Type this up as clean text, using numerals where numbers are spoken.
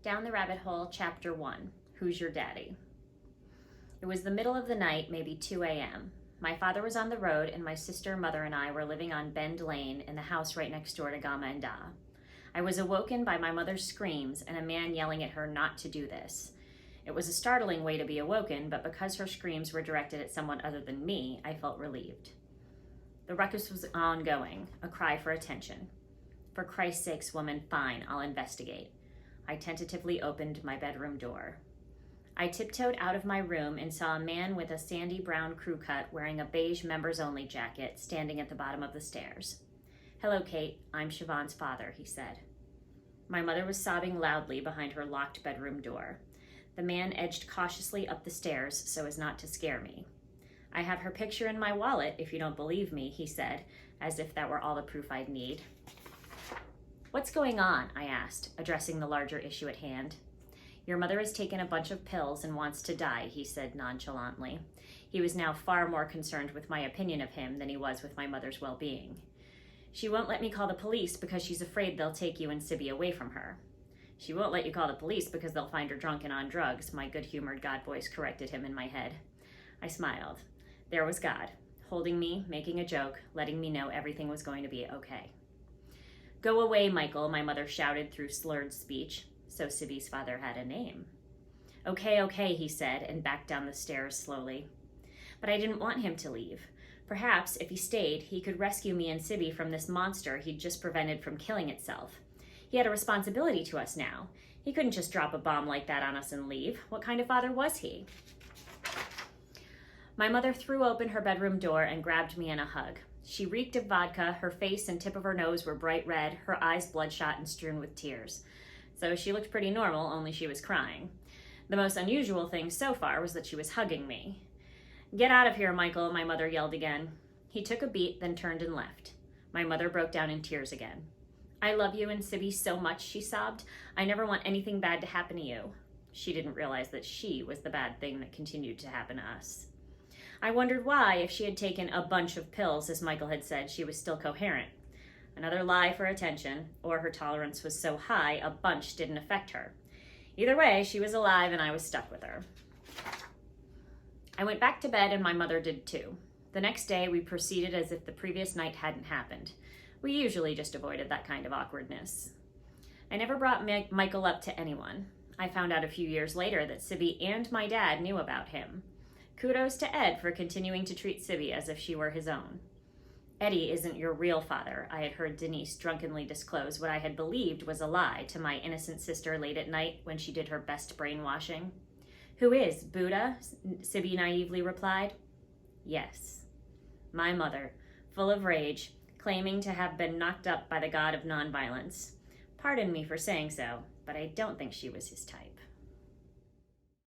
Down the Rabbit Hole, Chapter 1, Who's Your Daddy? It was the middle of the night, maybe 2 a.m. My father was on the road, and my sister, mother, and I were living on Bend Lane in the house right next door to Gama and Da. I was awoken by my mother's screams and a man yelling at her not to do this. It was a startling way to be awoken, but because her screams were directed at someone other than me, I felt relieved. The ruckus was ongoing, a cry for attention. For Christ's sakes, woman, fine, I'll investigate. I tentatively opened my bedroom door. I tiptoed out of my room and saw a man with a sandy brown crew cut wearing a beige members-only jacket standing at the bottom of the stairs. "Hello, Kate. I'm Siobhan's father," he said. My mother was sobbing loudly behind her locked bedroom door. The man edged cautiously up the stairs so as not to scare me. "I have her picture in my wallet, if you don't believe me," he said, as if that were all the proof I'd need. "What's going on?" I asked, addressing the larger issue at hand. "Your mother has taken a bunch of pills and wants to die," he said nonchalantly. He was now far more concerned with my opinion of him than he was with my mother's well-being. "She won't let me call the police because she's afraid they'll take you and Sibby away from her." "She won't let you call the police because they'll find her drunk and on drugs," my good-humored God voice corrected him in my head. I smiled. There was God, holding me, making a joke, letting me know everything was going to be okay. "Go away, Michael," my mother shouted through slurred speech. So Sibby's father had a name. Okay, he said, and backed down the stairs slowly. But I didn't want him to leave. Perhaps, if he stayed, he could rescue me and Sibby from this monster he'd just prevented from killing itself. He had a responsibility to us now. He couldn't just drop a bomb like that on us and leave. What kind of father was he? My mother threw open her bedroom door and grabbed me in a hug. She reeked of vodka, her face and tip of her nose were bright red, her eyes bloodshot and strewn with tears. So she looked pretty normal, only she was crying. The most unusual thing so far was that she was hugging me. "Get out of here, Michael," my mother yelled again. He took a beat, then turned and left. My mother broke down in tears again. "I love you and Sibby so much," she sobbed. "I never want anything bad to happen to you." She didn't realize that she was the bad thing that continued to happen to us. I wondered why, if she had taken a bunch of pills, as Michael had said, she was still coherent. Another lie for attention, or her tolerance was so high a bunch didn't affect her. Either way, she was alive and I was stuck with her. I went back to bed and my mother did too. The next day, we proceeded as if the previous night hadn't happened. We usually just avoided that kind of awkwardness. I never brought Michael up to anyone. I found out a few years later that Sibby and my dad knew about him. Kudos to Ed for continuing to treat Sibby as if she were his own. "Eddie isn't your real father," I had heard Denise drunkenly disclose what I had believed was a lie to my innocent sister late at night when she did her best brainwashing. "Who is, Buddha?" Sibby naively replied. Yes. My mother, full of rage, claiming to have been knocked up by the god of nonviolence. Pardon me for saying so, but I don't think she was his type.